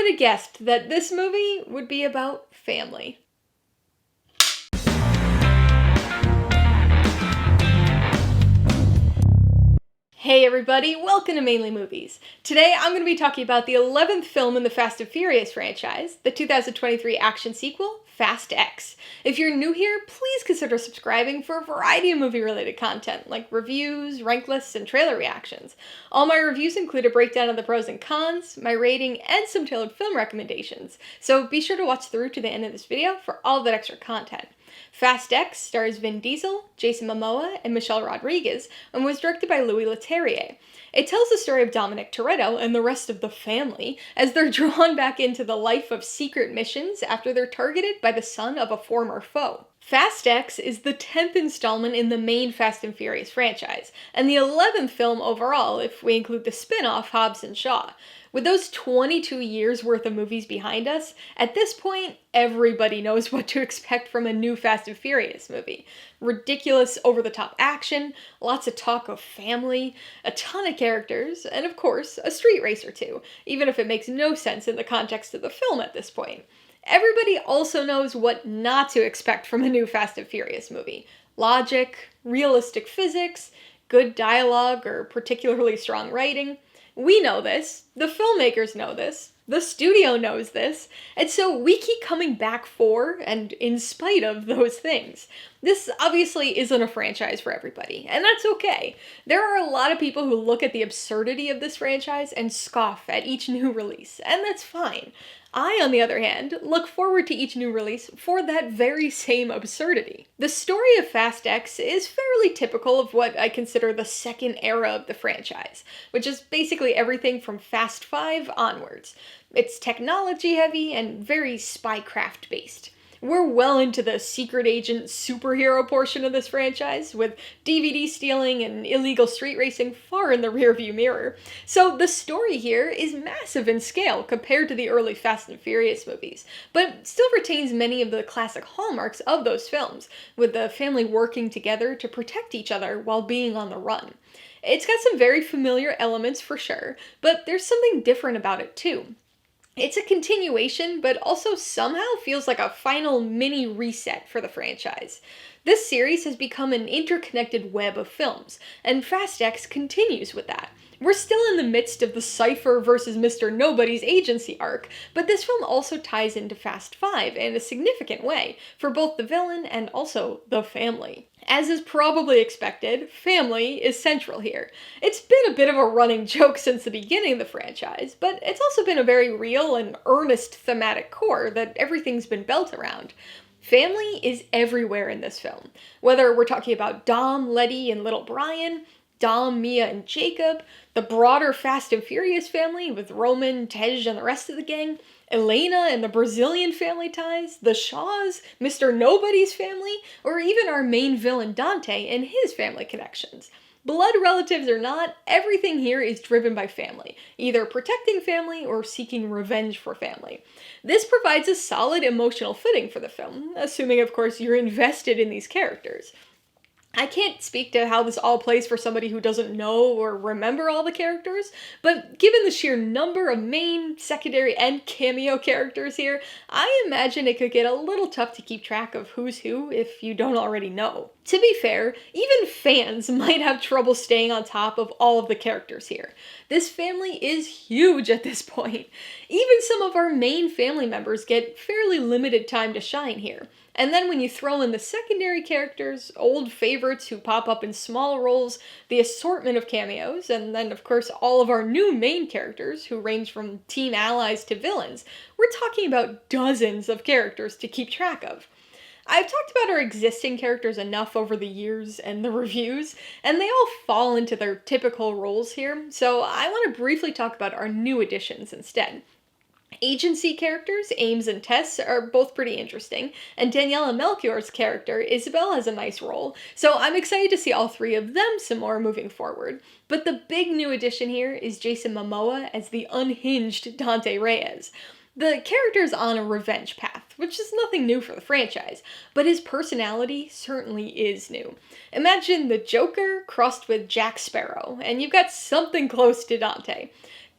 have guessed that this movie would be about family? Hey everybody, welcome to Mainly Movies. Today I'm going to be talking about the 11th film in the Fast and Furious franchise, the 2023 action sequel, Fast X. If you're new here, please consider subscribing for a variety of movie-related content, like reviews, rank lists, and trailer reactions. All my reviews include a breakdown of the pros and cons, my rating, and some tailored film recommendations, so be sure to watch through to the end of this video for all that extra content. Fast X stars Vin Diesel, Jason Momoa, and Michelle Rodriguez, and was directed by Louis Leterrier. It tells the story of Dominic Toretto and the rest of the family as they're drawn back into the life of secret missions after they're targeted by the son of a former foe. Fast X is the 10th installment in the main Fast and Furious franchise, and the 11th film overall if we include the spin-off Hobbs and Shaw. With those 22 years worth of movies behind us, at this point, everybody knows what to expect from a new Fast and Furious movie. Ridiculous, over-the-top action, lots of talk of family, a ton of characters, and of course, a street race or two, even if it makes no sense in the context of the film at this point. Everybody also knows what not to expect from a new Fast and Furious movie. Logic, realistic physics, good dialogue, or particularly strong writing. We know this, the filmmakers know this, the studio knows this, and so we keep coming back for and in spite of those things. This obviously isn't a franchise for everybody, and that's okay. There are a lot of people who look at the absurdity of this franchise and scoff at each new release, and that's fine. I, on the other hand, look forward to each new release for that very same absurdity. The story of Fast X is fairly typical of what I consider the second era of the franchise, which is basically everything from Fast 5 onwards. It's technology heavy and very spycraft based. We're well into the secret agent superhero portion of this franchise, with DVD stealing and illegal street racing far in the rearview mirror. So the story here is massive in scale compared to the early Fast and Furious movies, but still retains many of the classic hallmarks of those films, with the family working together to protect each other while being on the run. It's got some very familiar elements for sure, but there's something different about it too. It's a continuation, but also somehow feels like a final mini reset for the franchise. This series has become an interconnected web of films, and Fast X continues with that. We're still in the midst of the Cypher versus Mr. Nobody's agency arc, but this film also ties into Fast 5 in a significant way, for both the villain and also the family. As is probably expected, family is central here. It's been a bit of a running joke since the beginning of the franchise, but it's also been a very real and earnest thematic core that everything's been built around. Family is everywhere in this film. Whether we're talking about Dom, Letty, and little Brian, Dom, Mia, and Jacob, the broader Fast and Furious family with Roman, Tej, and the rest of the gang, Elena and the Brazilian family ties, the Shaws, Mr. Nobody's family, or even our main villain Dante and his family connections. Blood relatives or not, everything here is driven by family, either protecting family or seeking revenge for family. This provides a solid emotional footing for the film, assuming of course you're invested in these characters. I can't speak to how this all plays for somebody who doesn't know or remember all the characters, but given the sheer number of main, secondary, and cameo characters here, I imagine it could get a little tough to keep track of who's who if you don't already know. To be fair, even fans might have trouble staying on top of all of the characters here. This family is huge at this point. Even some of our main family members get fairly limited time to shine here. And then when you throw in the secondary characters, old favorites who pop up in small roles, the assortment of cameos, and then of course all of our new main characters who range from team allies to villains, we're talking about dozens of characters to keep track of. I've talked about our existing characters enough over the years and the reviews, and they all fall into their typical roles here, so I want to briefly talk about our new additions instead. Agency characters, Ames and Tess, are both pretty interesting, and Daniela Melchior's character, Isabel, has a nice role, so I'm excited to see all three of them some more moving forward. But the big new addition here is Jason Momoa as the unhinged Dante Reyes. The character's on a revenge path, which is nothing new for the franchise, but his personality certainly is new. Imagine the Joker crossed with Jack Sparrow, and you've got something close to Dante.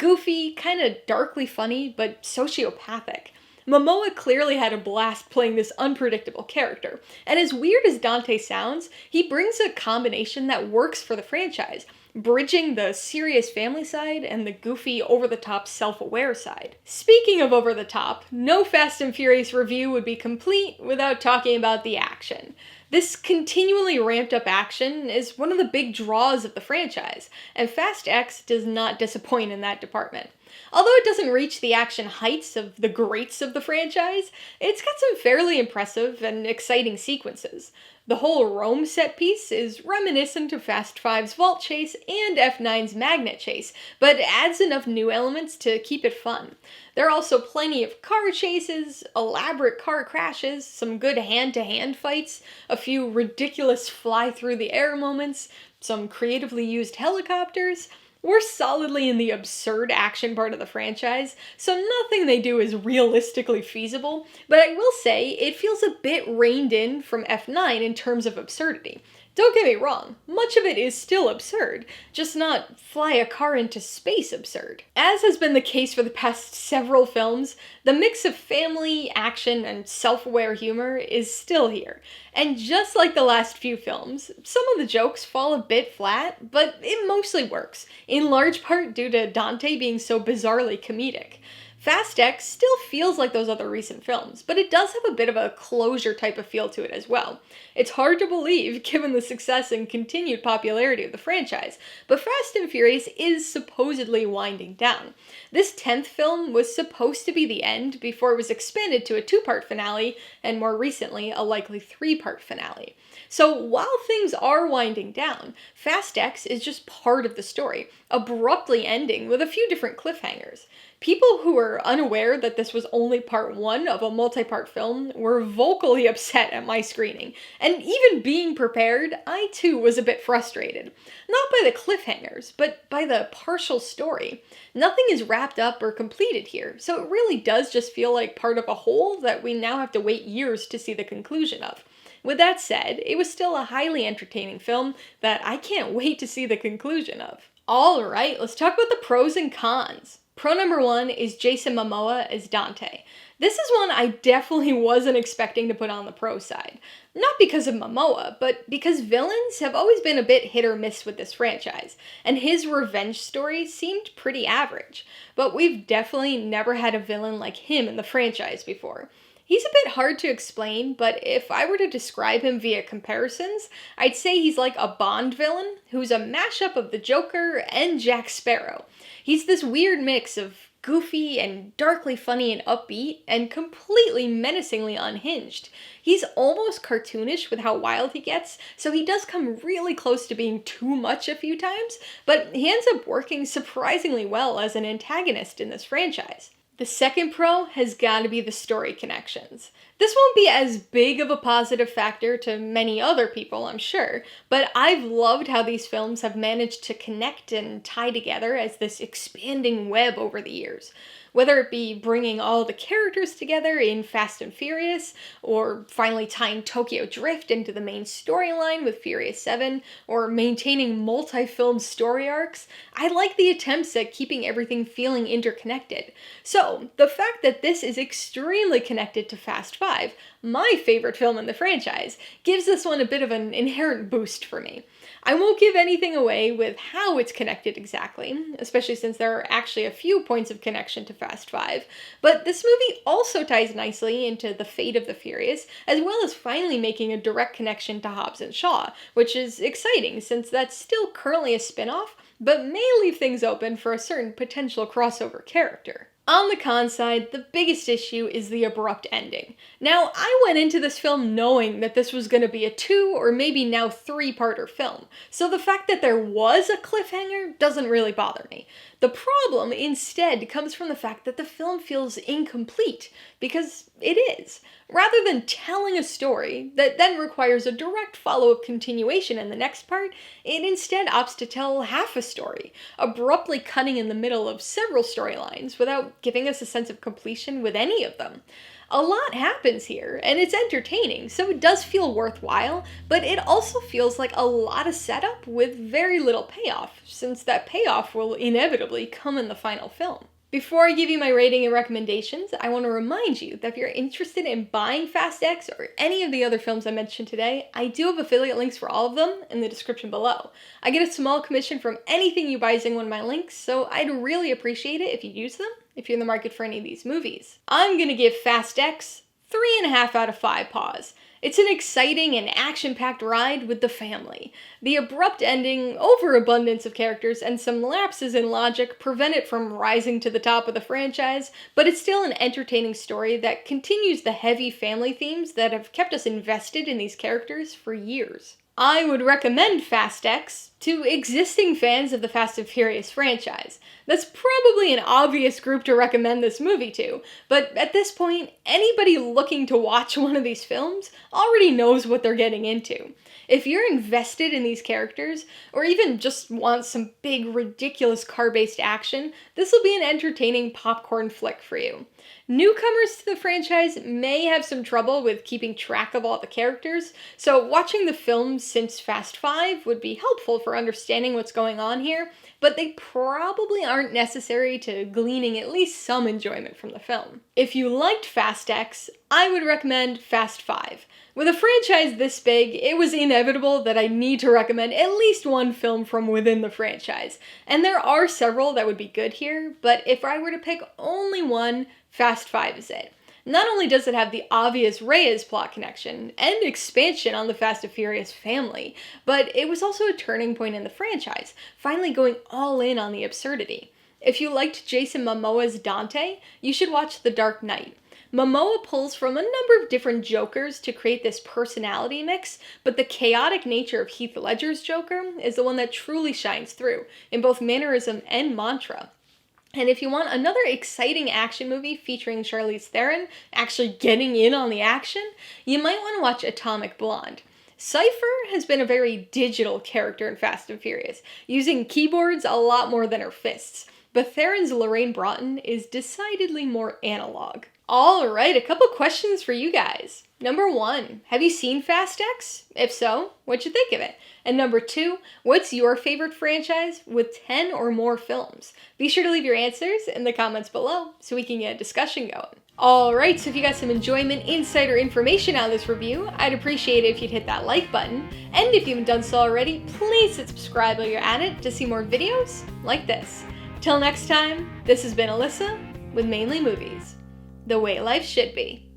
goofy, kind of darkly funny, but sociopathic. Momoa clearly had a blast playing this unpredictable character, and as weird as Dante sounds, he brings a combination that works for the franchise, bridging the serious family side and the goofy, over-the-top, self-aware side. Speaking of over-the-top, no Fast and Furious review would be complete without talking about the action. This continually ramped up action is one of the big draws of the franchise, and Fast X does not disappoint in that department. Although it doesn't reach the action heights of the greats of the franchise, it's got some fairly impressive and exciting sequences. The whole Rome set piece is reminiscent of Fast Five's vault chase and F9's magnet chase, but adds enough new elements to keep it fun. There are also plenty of car chases, elaborate car crashes, some good hand-to-hand fights, a few ridiculous fly-through-the-air moments, some creatively used helicopters. We're solidly in the absurd action part of the franchise, so nothing they do is realistically feasible, but I will say it feels a bit reined in from F9 in terms of absurdity. Don't get me wrong, much of it is still absurd, just not fly a car into space absurd. As has been the case for the past several films, the mix of family, action, and self-aware humor is still here. And just like the last few films, some of the jokes fall a bit flat, but it mostly works, in large part due to Dante being so bizarrely comedic. Fast X still feels like those other recent films, but it does have a bit of a closure type of feel to it as well. It's hard to believe given the success and continued popularity of the franchise, but Fast and Furious is supposedly winding down. This 10th film was supposed to be the end before it was expanded to a 2-part finale, and more recently, a likely 3-part finale. So while things are winding down, Fast X is just part of the story, abruptly ending with a few different cliffhangers. People who were unaware that this was only part 1 of a multi-part film were vocally upset at my screening, and even being prepared, I too was a bit frustrated. Not by the cliffhangers, but by the partial story. Nothing is wrapped up or completed here, so it really does just feel like part of a whole that we now have to wait years to see the conclusion of. With that said, it was still a highly entertaining film that I can't wait to see the conclusion of. Alright, let's talk about the pros and cons. Pro number 1 is Jason Momoa as Dante. This is one I definitely wasn't expecting to put on the pro side. Not because of Momoa, but because villains have always been a bit hit or miss with this franchise, and his revenge story seemed pretty average. But we've definitely never had a villain like him in the franchise before. He's a bit hard to explain, but if I were to describe him via comparisons, I'd say he's like a Bond villain who's a mashup of the Joker and Jack Sparrow. He's this weird mix of goofy and darkly funny and upbeat, and completely menacingly unhinged. He's almost cartoonish with how wild he gets, so he does come really close to being too much a few times, but he ends up working surprisingly well as an antagonist in this franchise. The second pro has got to be the story connections. This won't be as big of a positive factor to many other people, I'm sure, but I've loved how these films have managed to connect and tie together as this expanding web over the years. Whether it be bringing all the characters together in Fast and Furious, or finally tying Tokyo Drift into the main storyline with Furious 7, or maintaining multi-film story arcs, I like the attempts at keeping everything feeling interconnected. So, the fact that this is extremely connected to Fast 5, my favorite film in the franchise, gives this one a bit of an inherent boost for me. I won't give anything away with how it's connected exactly, especially since there are actually a few points of connection to Fast 5, but this movie also ties nicely into the fate of the Furious, as well as finally making a direct connection to Hobbs and Shaw, which is exciting since that's still currently a spin-off, but may leave things open for a certain potential crossover character. On the con side, the biggest issue is the abrupt ending. Now, I went into this film knowing that this was going to be a 2 or maybe now 3-parter film, so the fact that there was a cliffhanger doesn't really bother me. The problem, instead, comes from the fact that the film feels incomplete, because it is. Rather than telling a story that then requires a direct follow-up continuation in the next part, it instead opts to tell half a story, abruptly cutting in the middle of several storylines without without giving us a sense of completion with any of them. A lot happens here, and it's entertaining, so it does feel worthwhile, but it also feels like a lot of setup with very little payoff, since that payoff will inevitably come in the final film. Before I give you my rating and recommendations, I want to remind you that if you're interested in buying Fast X or any of the other films I mentioned today, I do have affiliate links for all of them in the description below. I get a small commission from anything you buy using one of my links, so I'd really appreciate it if you use them if you're in the market for any of these movies. I'm gonna give Fast X 3.5 out of 5 paws. It's an exciting and action-packed ride with the family. The abrupt ending, overabundance of characters, and some lapses in logic prevent it from rising to the top of the franchise, but it's still an entertaining story that continues the heavy family themes that have kept us invested in these characters for years. I would recommend Fast X to existing fans of the Fast and Furious franchise. That's probably an obvious group to recommend this movie to, but at this point, anybody looking to watch one of these films already knows what they're getting into. If you're invested in these characters, or even just want some big, ridiculous car-based action, this will be an entertaining popcorn flick for you. Newcomers to the franchise may have some trouble with keeping track of all the characters, so watching the films since Fast 5 would be helpful for understanding what's going on here, but they probably aren't necessary to gleaning at least some enjoyment from the film. If you liked Fast X, I would recommend Fast 5. With a franchise this big, it was inevitable that I need to recommend at least one film from within the franchise, and there are several that would be good here, but if I were to pick only one, Fast 5 is it. Not only does it have the obvious Reyes plot connection and expansion on the Fast and Furious family, but it was also a turning point in the franchise, finally going all in on the absurdity. If you liked Jason Momoa's Dante, you should watch The Dark Knight. Momoa pulls from a number of different Jokers to create this personality mix, but the chaotic nature of Heath Ledger's Joker is the one that truly shines through, in both mannerism and mantra. And if you want another exciting action movie featuring Charlize Theron actually getting in on the action, you might want to watch Atomic Blonde. Cypher has been a very digital character in Fast and Furious, using keyboards a lot more than her fists, but Theron's Lorraine Broughton is decidedly more analog. Alright, a couple questions for you guys. Number 1, have you seen Fast X? If so, what'd you think of it? And number 2, what's your favorite franchise with 10 or more films? Be sure to leave your answers in the comments below so we can get a discussion going. Alright, so if you got some enjoyment, insight, or information out of this review, I'd appreciate it if you'd hit that like button. And if you haven't done so already, please hit subscribe while you're at it to see more videos like this. Till next time, this has been Alyssa with Mainly Movies. The way life should be.